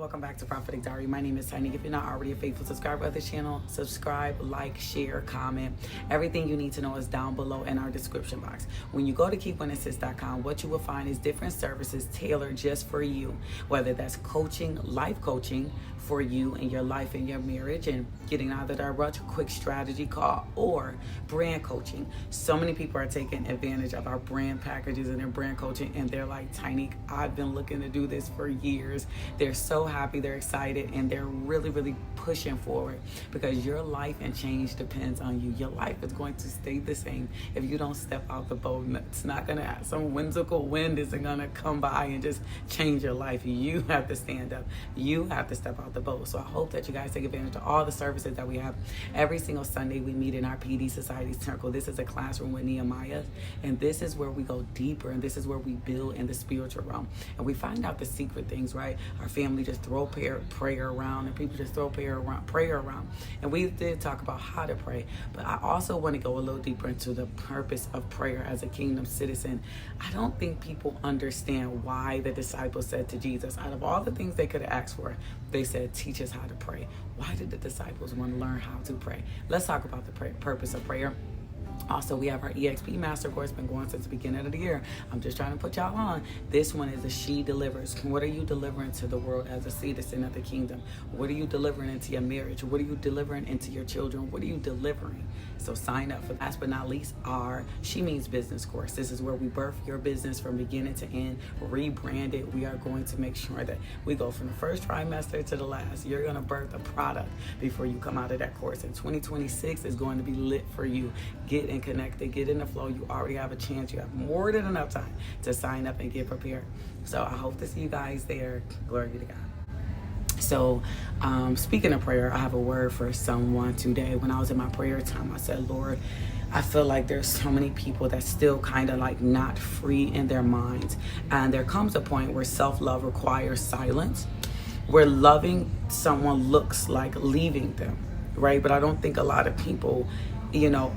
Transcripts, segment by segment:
welcome back to Prophetic Diary. My name is Tiny. If you're not already a faithful subscriber of this channel, subscribe, like, share, comment. Everything you need to know is down below in our description box. When you go to keepwinassist.com, what you will find is different services tailored just for you, whether that's coaching, life coaching for you and your life and your marriage, and getting out of that rut, a quick strategy call, or brand coaching. So many people are taking advantage of our brand packages and their brand coaching, and they're like, Tiny, I've been looking to do this for years. They're so happy, they're excited, and they're really pushing forward, because your life and change depends on you. Your life is going to stay the same if you don't step out the boat. It's not gonna, some whimsical wind isn't gonna come by and just change your life. You have to stand up. You have to step out the boat. So I hope that you guys take advantage of all the services that we have. Every single Sunday we meet in our PD Society Circle. This is a classroom with Nehemiah, and this is where we go deeper, and this is where we build in the spiritual realm, and we find out the secret things, right? Our family just throw prayer around, and people just throw prayer around, and we did talk about how to pray, but I also want to go a little deeper into the purpose of prayer as a kingdom citizen. I don't think people understand why the disciples said to Jesus, out of all the things they could have asked for, they said, teach us how to pray. Why did the disciples want to learn how to pray? Let's talk about the purpose of prayer. Also, we have our EXP Master Course, been going since the beginning of the year. I'm just trying to put y'all on. This one is a She Delivers. What are you delivering to the world as a citizen of the kingdom? What are you delivering into your marriage? What are you delivering into your children? What are you delivering? So sign up for, last but not least, our She Means Business course. This is where we birth your business from beginning to end, rebrand it. We are going to make sure that we go from the first trimester to the last. You're going to birth a product before you come out of that course. And 2026 is going to be lit for you. Get and connected, get in the flow. You already have a chance. You have more than enough time to sign up and get prepared. So I hope to see you guys there. Glory be to God. So speaking of prayer, I have a word for someone today. When I was in my prayer time, I said, Lord, I feel like there's so many people that still kind of like not free in their minds. And there comes a point where self-love requires silence, where loving someone looks like leaving them, right? But I don't think a lot of people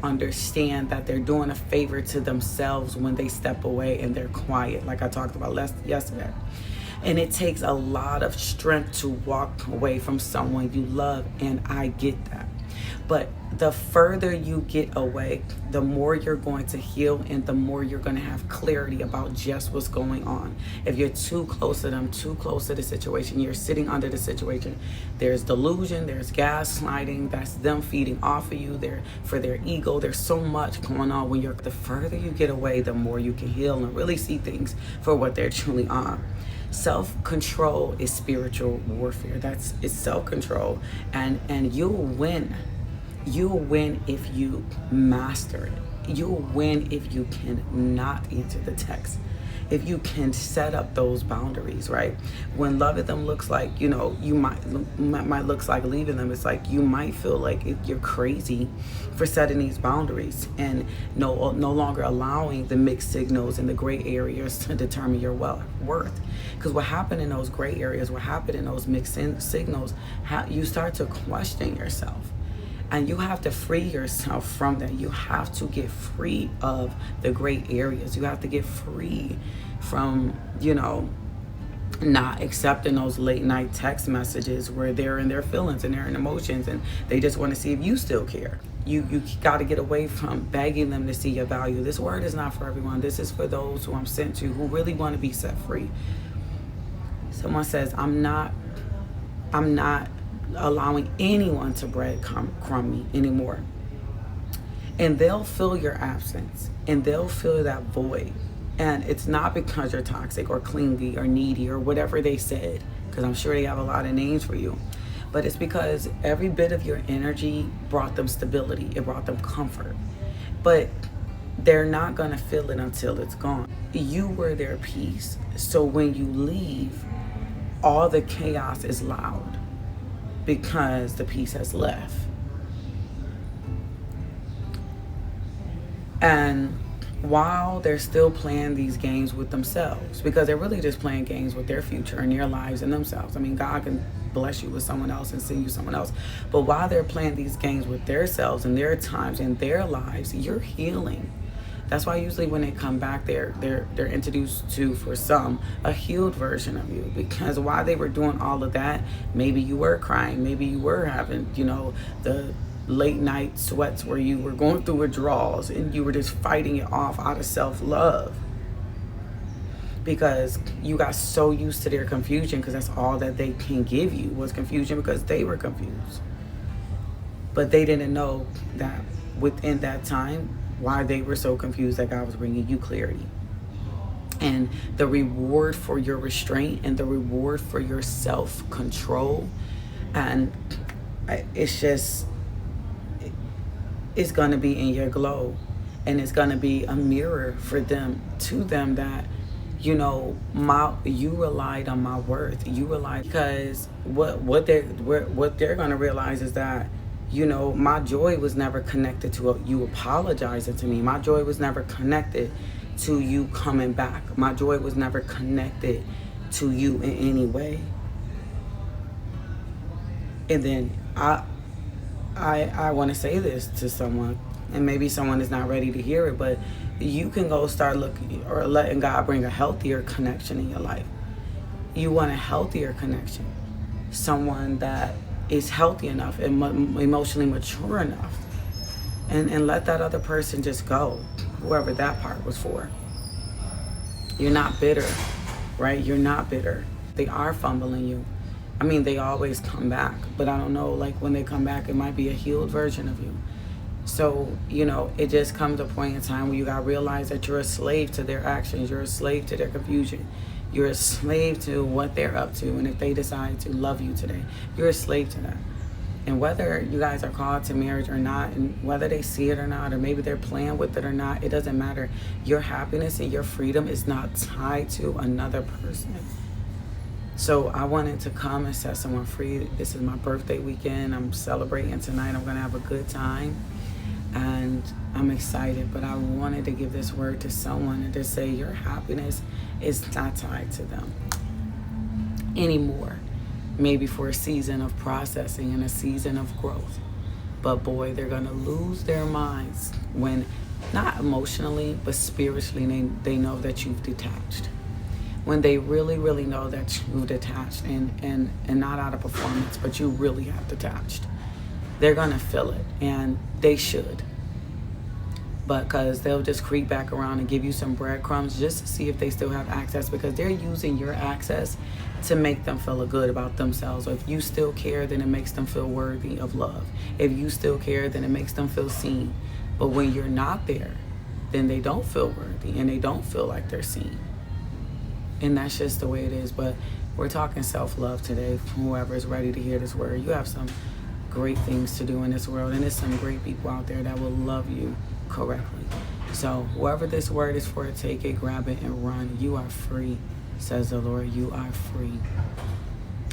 understand that they're doing a favor to themselves when they step away and they're quiet, like I talked about yesterday. And it takes a lot of strength to walk away from someone you love, and I get that. But the further you get away, the more you're going to heal, and the more you're going to have clarity about just what's going on. If you're too close to them, too close to the situation, you're sitting under the situation, there's delusion, there's gaslighting, that's them feeding off of you, for their ego. There's so much going on when the further you get away, the more you can heal and really see things for what they're truly on. Self-control is spiritual warfare. It's self-control, and you'll win. You'll win if you master it. You'll win if you can not answer the text. If you can set up those boundaries, right? When loving them looks like, you might looks like leaving them. It's like you might feel like you're crazy for setting these boundaries and no longer allowing the mixed signals and the gray areas to determine your worth. Because what happened in those gray areas, what happened in those mixed signals, you start to question yourself. And you have to free yourself from that. You have to get free of the gray areas. You have to get free from, not accepting those late night text messages where they're in their feelings and they're in emotions and they just want to see if you still care. You got to get away from begging them to see your value. This word is not for everyone. This is for those who I'm sent to, who really want to be set free. Someone says, I'm not allowing anyone to breadcrumb me anymore. And they'll feel your absence, and they'll feel that void. And it's not because you're toxic or clingy or needy or whatever they said, because I'm sure they have a lot of names for you. But it's because every bit of your energy brought them stability. It brought them comfort. But they're not going to feel it until it's gone. You were their peace. So when you leave, all the chaos is loud, because the peace has left. And while they're still playing these games with themselves, because they're really just playing games with their future and their lives and themselves. I mean, God can bless you with someone else and send you someone else. But while they're playing these games with themselves and their times and their lives, you're healing. That's why usually when they come back, they're introduced to, for some, a healed version of you. Because while they were doing all of that, maybe you were crying, maybe you were having, the late night sweats where you were going through withdrawals and you were just fighting it off out of self-love. Because you got so used to their confusion, because that's all that they can give you was confusion, because they were confused. But they didn't know that within that time, why they were so confused, that God was bringing you clarity. And the reward for your restraint and the reward for your self-control, and it's going to be in your glow, and it's going to be a mirror for them, to them, that you relied on my worth. You relied, because what they're going to realize is that my joy was never connected to you apologizing to me. My joy was never connected to you coming back. My joy was never connected to you in any way. And then I want to say this to someone, and maybe someone is not ready to hear it, but you can go start looking or letting God bring a healthier connection in your life. You want a healthier connection, someone that is healthy enough and emotionally mature enough, and let that other person just go, whoever that part was for. You're not bitter, right? You're not bitter. They are fumbling you. I mean, they always come back, but I don't know, like when they come back, it might be a healed version of you. So, it just comes a point in time where you got to realize that you're a slave to their actions. You're a slave to their confusion. You're a slave to what they're up to. And if they decide to love you today, you're a slave to that. And whether you guys are called to marriage or not, and whether they see it or not, or maybe they're playing with it or not, it doesn't matter. Your happiness and your freedom is not tied to another person. So I wanted to come and set someone free. This is my birthday weekend. I'm celebrating tonight. I'm going to have a good time. And I'm excited, but I wanted to give this word to someone and to say your happiness is not tied to them anymore. Maybe for a season of processing and a season of growth. But boy, they're going to lose their minds when, not emotionally, but spiritually, they know that you've detached. When they really, really know that you've detached, and not out of performance, but you really have detached. They're going to feel it, and they should. But because they'll just creep back around and give you some breadcrumbs just to see if they still have access, because they're using your access to make them feel good about themselves. Or if you still care, then it makes them feel worthy of love. If you still care, then it makes them feel seen. But when you're not there, then they don't feel worthy, and they don't feel like they're seen. And that's just the way it is. But we're talking self-love today. Whoever is ready to hear this word, you have some great things to do in this world, and there's some great people out there that will love you correctly. So whoever this word is for, take it, grab it, and run. You are free, says the Lord. You are free.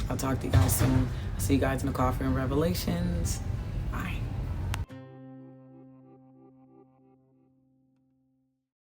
I'll talk to you guys soon. I'll see you guys in the Coffee and Revelations.